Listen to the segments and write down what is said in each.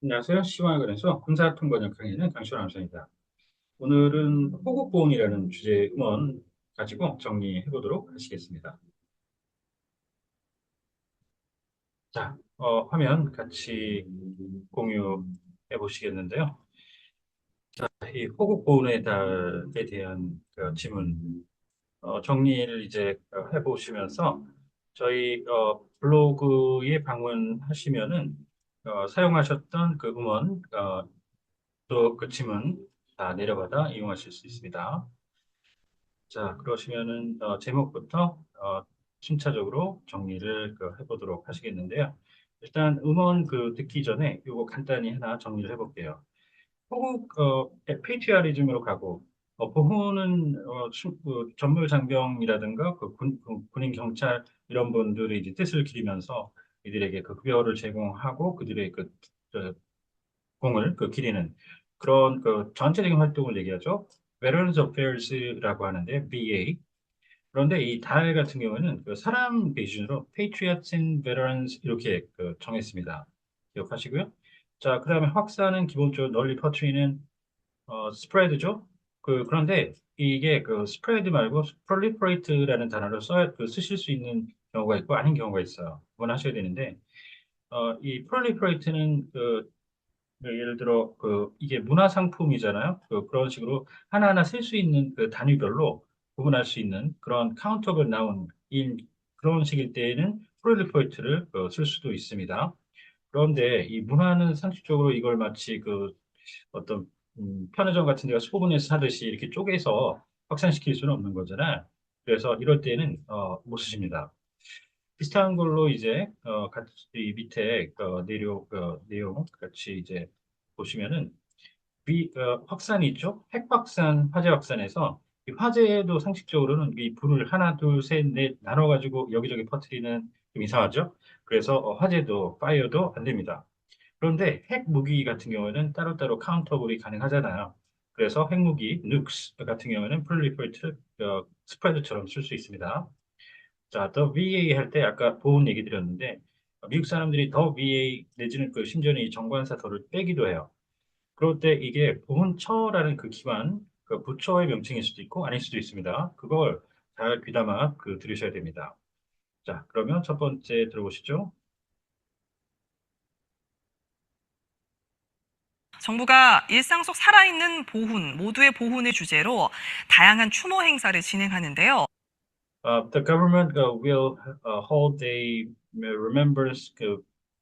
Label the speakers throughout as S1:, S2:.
S1: 안녕하세요. 시황에 관해서 군사통 번역 강의는 강시원 암선입니다. 오늘은 호국보훈이라는 주제의 음원 가지고 정리해 보도록 하시겠습니다. 자, 화면 같이 공유해 보시겠는데요. 자, 이 호국보훈에 대한 질문 정리를 이제 해보시면서 저희 블로그에 방문하시면은 사용하셨던 그 음원 또 그 질문 다 내려받아 이용하실 수 있습니다. 자, 그러시면은 제목부터 순차적으로 정리를 해보도록 하시겠는데요. 일단 음원 듣기 전에 이거 간단히 하나 정리를 해볼게요. 호국 페이트리어리즘으로 가고 보훈은 전물 장병이라든가 군인 경찰 이런 분들이 이제 뜻을 기리면서 이들에게 그 급여를 제공하고 그들의 공을 기리는 그런 전체적인 활동을 얘기하죠. Veterans Affairs라고 하는데 VA. 그런데 이 달 같은 경우에는 사람 기준으로 Patriots and Veterans 이렇게 정했습니다. 기억하시고요. 자, 그다음에 확산은 기본적으로 널리 퍼트리는 스프레드죠. 그런데 이게 스프레드 말고 proliferate라는 단어를 쓰실 수 있는 경우가 있고 아닌 경우가 있어요. 구분하셔야 되는데 이 proliferate는 예를 들어 이게 문화 상품이잖아요. 그런 식으로 하나하나 쓸 수 있는 단위별로 구분할 수 있는 그런 카운터블 나온 그런 식일 때에는 프롤리퍼레이트를 쓸 수도 있습니다. 그런데 이 문화는 상식적으로 이걸 마치 어떤 편의점 같은 데가 소분해서 사듯이 이렇게 쪼개서 확산시킬 수는 없는 거잖아요. 그래서 이럴 때는 못 쓰십니다. 비슷한 걸로 이제 같이 이 밑에 내용 같이 이제 보시면은 확산이 있죠. 핵 확산, 화재 확산에서 이 화재도 상식적으로는 이 불을 하나, 둘, 셋, 넷 나눠 가지고 여기저기 퍼뜨리는 좀 이상하죠. 그래서 화재도 파이어도 안 됩니다. 그런데 핵 무기 같은 경우에는 따로따로 카운터블이 가능하잖아요. 그래서 핵무기, nukes 같은 경우에는 프롤리퍼레이트 스프레드처럼 쓸 수 있습니다. 자, 더 VA 할 때 아까 보훈 얘기 드렸는데 미국 사람들이 더 VA 내지는 심지어는 이 정관사 더를 빼기도 해요. 그럴 때 이게 보훈처라는 기관, 부처의 명칭일 수도 있고 아닐 수도 있습니다. 그걸 잘 귀담아 들으셔야 됩니다. 자, 그러면 첫 번째 들어보시죠.
S2: 정부가 일상 속 살아있는 보훈, 모두의 보훈을 주제로 다양한 추모 행사를 진행하는데요.
S1: The government will hold a remembrance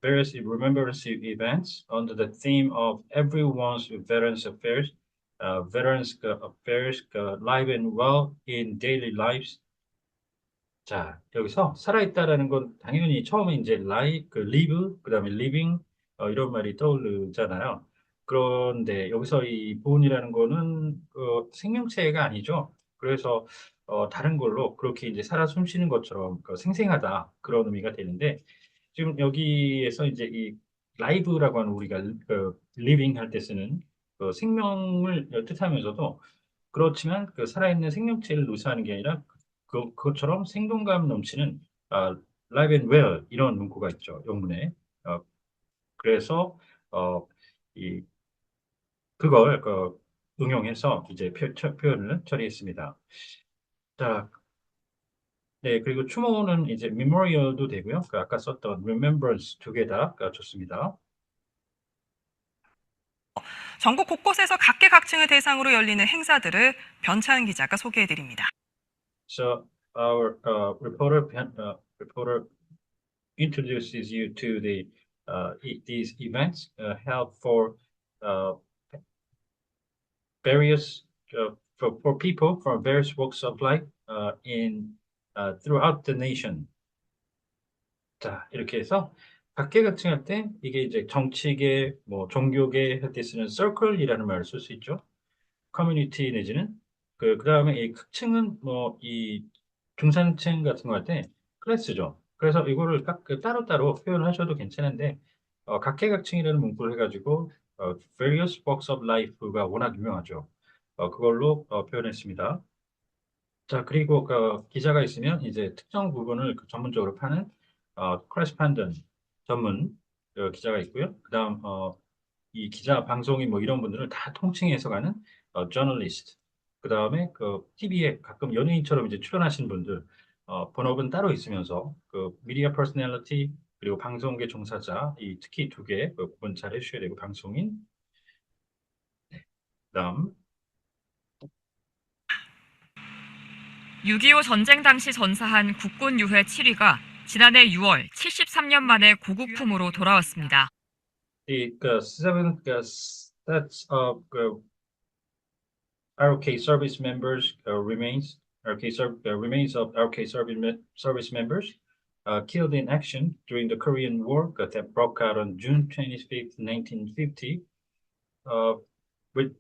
S1: various remembrance events under the theme of everyone's veterans affairs, veterans affairs live and well in daily lives. 자, 여기서 살아있다라는 건 당연히 처음에 이제 live, 그다음에 living 이런 말이 떠오르잖아요. 그런데 여기서 이 보온이라는 거는 생명체가 아니죠. 그래서 다른 걸로 그렇게 이제 살아 숨쉬는 것처럼 생생하다 그런 의미가 되는데 지금 여기에서 이제 이 live라고 하는 우리가 living 할 때 쓰는 생명을 뜻하면서도 그렇지만 살아있는 생명체를 묘사하는 게 아니라 그것처럼 생동감 넘치는 live and well 이런 문구가 있죠. 영문에. 어, 그래서 어, 이 그걸 응용해서 이제 표현을 처리했습니다. 자, 네, 그리고 추모는 이제 memorial도 되고요. 아까 썼던 remembrance 두 개 다 좋습니다.
S2: 전국 곳곳에서 각계각층을 대상으로 열리는 행사들을 변찬 기자가 소개해드립니다.
S1: So our reporter introduces you to these events held for uh, various for people from various walks of life in throughout the nation. 자, 이렇게 해서 각계각층 할 때 이게 이제 정치계, 뭐 종교계 할 때 쓰는 circle이라는 말을 쓸 수 있죠. 커뮤니티 내지는 그다음에 이 극층은 뭐 이 중산층 같은 거 할 때 클래스죠. 그래서 이거를 따로따로 표현하셔도 괜찮은데 각계각층이라는 문구를 해가지고 various walks of life가 워낙 유명하죠. 그걸로 표현했습니다. 자, 그리고 기자가 있으면 이제 특정 부분을 전문적으로 파는 correspondent 전문 기자가 있고요. 그다음 이 기자, 방송인 뭐 이런 분들을 다 통칭해서 가는 journalist. 그 다음에 그 TV에 가끔 연예인처럼 이제 출연하시는 분들, 본업은 따로 있으면서 그 미디어 퍼스널리티 그리고 방송계 종사자 이 특히 두 개 구분 잘 해주셔야 되고 방송인, 그다음
S3: 6.25 전쟁 당시 전사한 국군 유해 7위가 지난해 6월 73년 만에 고국품으로 돌아왔습니다.
S1: the seventh sets of ROK service members remains of ROK service members killed in action during the Korean War that broke out on June 25th, 1950, uh, which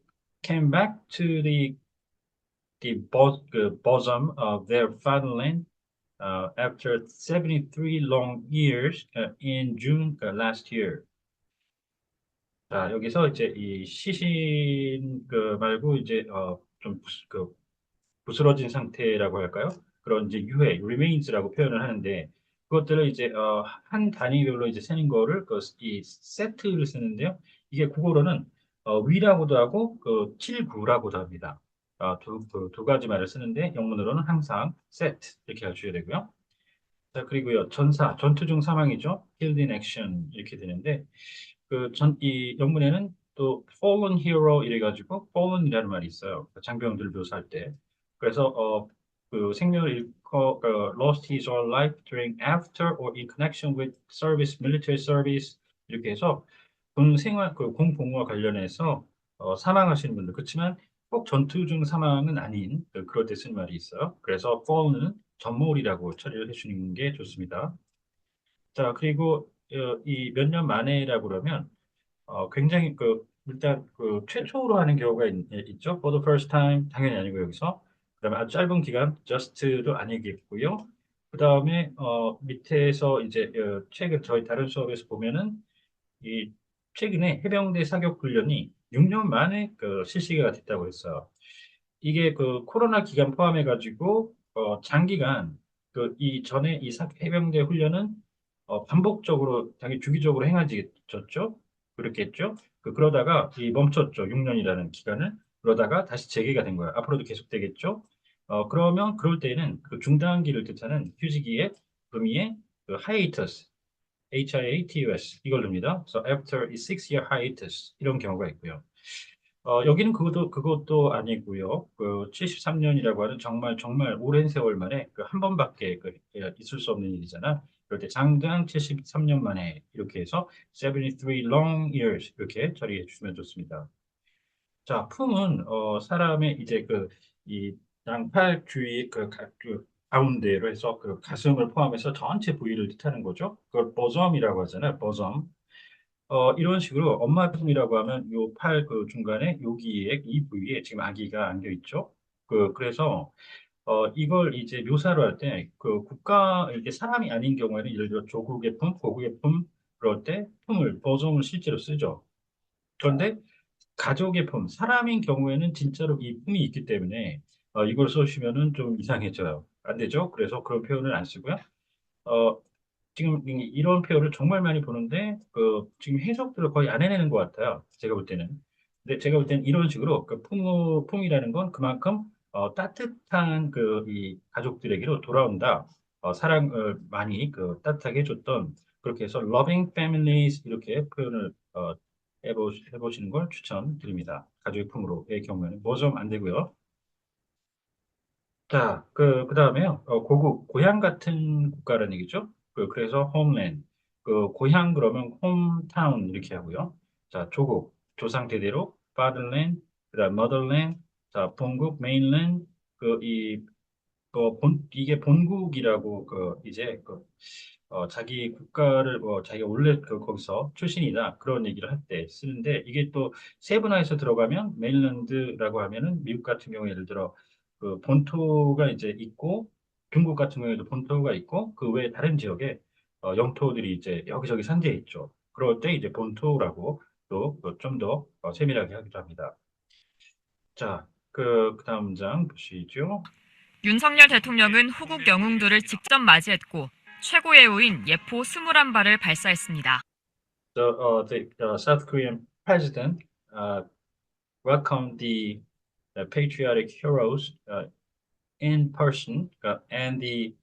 S1: came back to the bosom of their fatherland after 73 long years in June last year. 자, 여기서 이제 이 시신 말고 이제 좀 부스러진 상태라고 할까요? 그런 이제 유해, remains라고 표현을 하는데 그것들을 이제 한 단위별로 이제 세는 거를 이 세트를 쓰는데요. 이게 국어로는 위라고도 하고 그 7구라고도 합니다. 두 가지 말을 쓰는데 영문으로는 항상 set 이렇게 해주셔야 되고요. 자, 그리고요, 전투 중 사망이죠. killed in action 이렇게 되는데 이 영문에는 또 fallen hero 이래가지고 fallen이라는 말이 있어요. 장병들 묘사할 때. 그래서 그 생명을 잃고 lost his or life during after or in connection with service, military service 이렇게 해서 군 생활 공복무와 관련해서 사망하시는 분들 그렇지만 꼭 전투 중 사망은 아닌 그럴 때 쓰는 말이 있어요. 그래서 fallen은 전몰이라고 처리를 해주는 게 좋습니다. 자, 그리고 이 몇 년 만에라고 그러면 굉장히 일단 최초로 하는 경우가 있죠. For the first time 당연히 아니고 여기서 그다음에 아주 짧은 기간 just도 아니겠고요. 그다음에 밑에서 이제 최근 저희 다른 수업에서 보면은 이 최근에 해병대 사격 훈련이 6년 만에 실시가 됐다고 했어요. 이게 코로나 기간 포함해 가지고 장기간 이 전에 해병대 훈련은 반복적으로 당연히 주기적으로 행해졌죠. 그렇겠죠. 그러다가 이 멈췄죠. 6년이라는 기간을. 그러다가 다시 재개가 된 거예요. 앞으로도 계속되겠죠. 그러면 그럴 때는 그 중단기를 뜻하는 휴지기의 의미의 hiatus, hiatus 이걸 넣습니다. 그래서 after a 6-year hiatus 이런 경우가 있고요. 여기는 그것도 아니고요. 73년이라고 하는 정말 정말 오랜 세월 만에 한 번밖에 있을 수 없는 일이잖아. 그럴 때 장장 73년 만에 이렇게 해서 73 long years 이렇게 처리해 주시면 좋습니다. 자, 품은 사람의 이제 이 양팔 주위 가운데로 해서 가슴을 포함해서 전체 부위를 뜻하는 거죠. 그걸 bosam이라고 하잖아요. bosom. 이런 식으로 엄마 품이라고 하면 요 팔 중간에 여기에 이 부위에 지금 아기가 안겨 있죠. 그래서 이걸 이제 묘사를 할 때 국가 이게 사람이 아닌 경우에는 예를 들어 조국의 품, 고국의 품 그럴 때 품을 보성을 실제로 쓰죠. 그런데 가족의 품, 사람인 경우에는 진짜로 이 품이 있기 때문에 이걸 써주시면은 좀 이상해져요. 안 되죠? 그래서 그런 표현을 안 쓰고요. 어, 지금 이런 표현을 정말 많이 보는데 지금 해석들을 거의 안 해내는 것 같아요. 제가 볼 때는. 근데 제가 볼 때는 이런 식으로 품이라는 건 그만큼 따뜻한 이 가족들에게로 돌아온다. 사랑을 많이 따뜻하게 해줬던 그렇게 해서 loving families 이렇게 표현을 해보시는 걸 추천드립니다. 가족의 품으로의 경우에는 뭐 좀 안 되고요. 자, 그다음에요. 고국, 고향 같은 국가라는 얘기죠. 그래서 homeland. 고향 그러면 hometown 이렇게 하고요. 자, 조국, 조상 대대로 fatherland, 그다음 motherland, 자, 본국 mainland, 이게 본국이라고 이제 자기 국가를 자기가 원래 거기서 출신이다 그런 얘기를 할 때 쓰는데 이게 또 세분화해서 들어가면 메인랜드라고 하면은 미국 같은 경우 예를 들어 본토가 이제 있고 중국 같은 경우에도 본토가 있고 그 외에 다른 지역에 영토들이 이제 여기저기 산재해 있죠. 그럴 때 이제 본토라고 또 좀 더 세밀하게 하기도 합니다. 자, 그다음 문장 보시죠.
S3: 윤석열 대통령은 호국 영웅들을 직접 맞이했고 최고의 우인 예포 21발을 발사했습니다.
S1: The South Korean president welcomed the patriotic heroes in person and the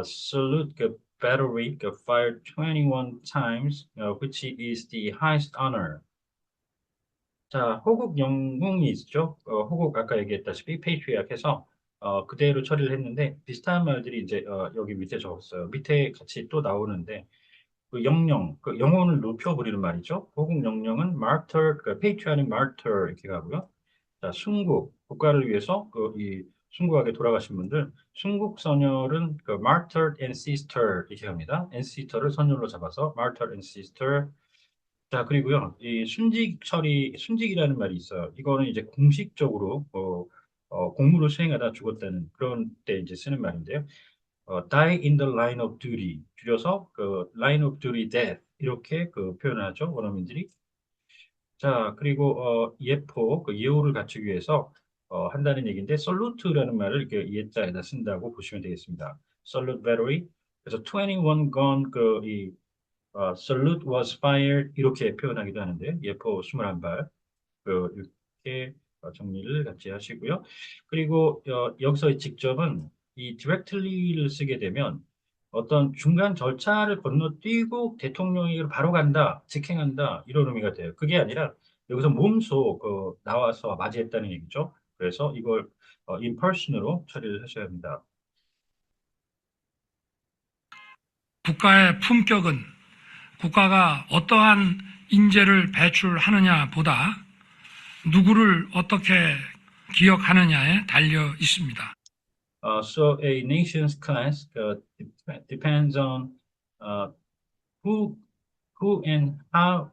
S1: salute battery fired 21 times, which is the highest honor. 자, 호국 영웅이 있죠. 호국 아까 얘기했다시피 페이트리아트해서 그대로 처리를 했는데 비슷한 말들이 이제 여기 밑에 적었어요. 밑에 같이 또 나오는데 그 영령, 그 영혼을 높여 부리는 말이죠. 호국 영령은 martyr, 그 patriotic martyr 이렇게 가고요. 자, 순국, 국가를 위해서 이 순국하게 돌아가신 분들, 순국 선열은 그 martyred ancestor 이렇게 합니다. ancestor를 선열로 잡아서 martyred ancestor. 자, 그리고요, 이 순직 처리, 순직이라는 말이 있어요. 이거는 이제 공식적으로 공무를 수행하다 죽었다는 그런 때 이제 쓰는 말인데요. die in the line of duty 줄여서 그 line of duty death 이렇게 그 표현하죠 원어민들이. 자 그리고 예포 그 예우를 갖추기 위해서 한다는 얘기인데 salute라는 말을 이렇게 예자에다 쓴다고 보시면 되겠습니다. salute battery 그래서 21 gun 그이 salute was fired 이렇게 표현하기도 하는데 예포 21발 이렇게 정리를 같이 하시고요. 그리고 여기서 직접은 이 directly를 쓰게 되면 어떤 중간 절차를 건너뛰고 대통령에게로 바로 간다, 직행한다 이런 의미가 돼요. 그게 아니라 여기서 몸소 나와서 맞이했다는 얘기죠. 그래서 이걸 in person으로 처리를 하셔야 합니다.
S4: 국가의 품격은 국가가 어떠한 인재를 배출하느냐보다 누구를 어떻게 기억하느냐에 달려 있습니다.
S1: So a nation's class depends on who and how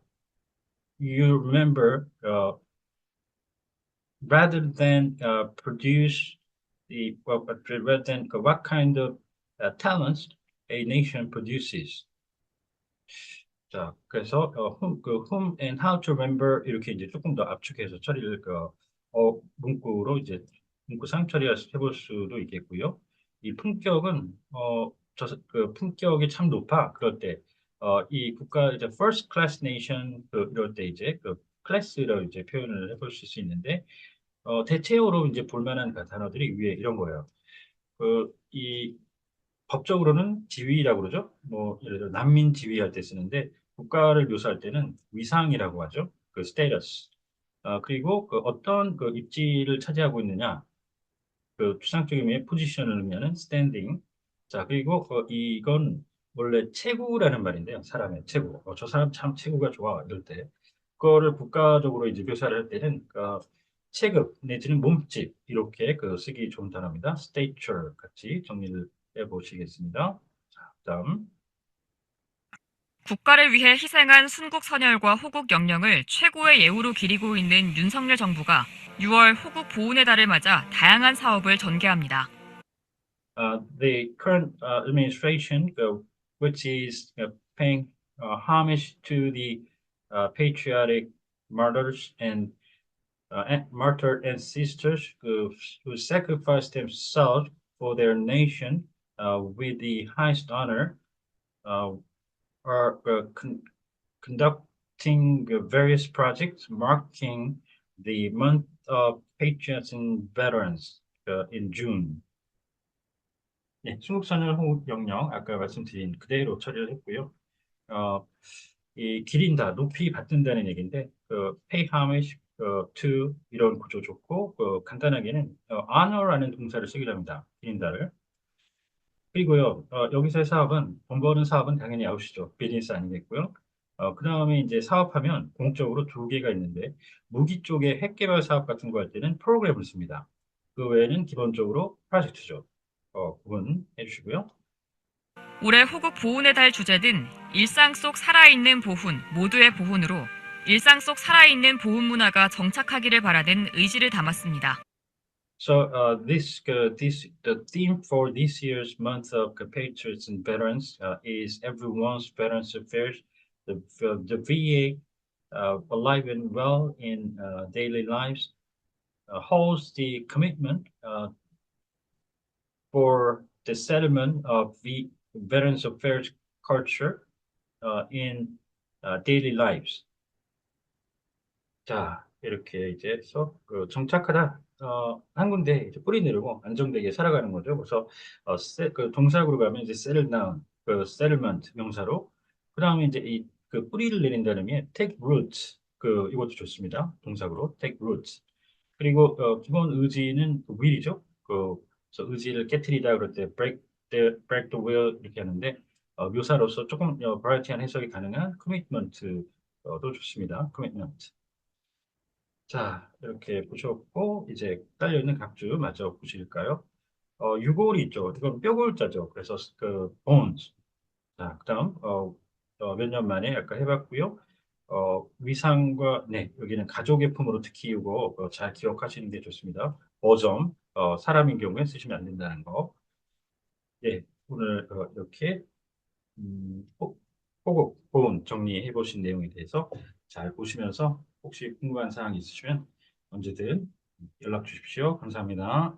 S1: you remember rather than produce rather than what kind of talents a nation produces. 자, 그래서 whom and how to remember 이렇게 이제 조금 더 압축해서 처리를 문구로 이제 문구상 처리해 볼 수도 있겠고요. 이 품격은 그 품격이 참 높아. 그럴 때 이 국가 이제 first class nation 이럴 때 이제 그 클래스로 이제 표현을 해볼 수 있는데 대체어로 이제 볼만한 단어들이 위에 이런 거예요. 이 법적으로는 지위라고 그러죠. 뭐 예를 들어 난민 지위할 때 쓰는데 국가를 묘사할 때는 위상이라고 하죠. 그 스테이터스. 그리고 그 어떤 그 입지를 차지하고 있느냐. 그 추상적인 의미의 포지션을 의미하는 스탠딩. 자, 그리고 이건 원래 체구라는 말인데요. 사람의 체구. 저 사람 참 체구가 좋아. 이럴 때. 그거를 국가적으로 이제 묘사를 할 때는 체급 내지는 몸집 이렇게 쓰기 좋은 단어입니다. stature 같이 정리를 해보시겠습니다. 자, 다음.
S3: 국가를 위해 희생한 순국 선열과 호국 영령을 최고의 예우로 기리고 있는 윤석열 정부가 6월 호국 보훈의 달을 맞아 다양한 사업을 전개합니다.
S1: The current administration, which is paying homage to the patriotic martyrs and martyred ancestors who sacrificed themselves for their nation with the highest honor, are conducting various projects marking the month of Patriots and Veterans in June. 네, 순국선열 호국 영령 아까 말씀드린 그대로 처리를 했고요. 이 기린다, 높이 받든다는 얘기인데 pay homage to 이런 구조 좋고 간단하게는 honor라는 동사를 쓰기로 합니다. 기린다를. 그리고요, 여기서의 사업은, 돈 버는 사업은 당연히 아웃이죠. 비즈니스 아니겠고요. 그 다음에 이제 사업하면 공적으로 두 개가 있는데, 무기 쪽에 핵 개발 사업 같은 거 할 때는 프로그램을 씁니다. 그 외에는 기본적으로 프로젝트죠. 구분해 주시고요.
S3: 올해 호국 보훈의 달 주제는 일상 속 살아있는 보훈, 모두의 보훈으로 일상 속 살아있는 보훈 문화가 정착하기를 바라는 의지를 담았습니다.
S1: So the theme for this year's month of Patriots and Veterans is everyone's Veterans Affairs. The VA, alive and well in daily lives, holds the commitment for the settlement of the Veterans Affairs culture in daily lives. 자, 이렇게 이제 해서 정착하다, 한 군데 이제 뿌리 내리고 안정되게 살아가는 거죠. 그래서 그 동사구로 가면 이제 settle down, 그 settlement 명사로. 그 다음에 이제 그 뿌리를 내린다는 게 take roots, 이것도 좋습니다. 동사구로 take roots. 그리고 기본 의지는 그 will이죠. 그래서 의지를 깨트리다 그럴 때 break the will 이렇게 하는데 묘사로서 조금 버라이어티한 해석이 가능한 commitment도 좋습니다. commitment. 자, 이렇게 보셨고, 이제 딸려있는 각주 마저 보실까요? 유골이 있죠. 이건 뼈골자죠. 그래서 bones. 자, 그다음, 몇 년 만에 아까 해봤고요. 위상과, 네, 여기는 가족의 품으로 특히 이거 잘 기억하시는 게 좋습니다. 어점, 사람인 경우에 쓰시면 안 된다는 거. 예, 오늘 이렇게 호국, 보훈 정리해 보신 내용에 대해서 잘 보시면서 혹시 궁금한 사항 있으시면 언제든 연락 주십시오. 감사합니다.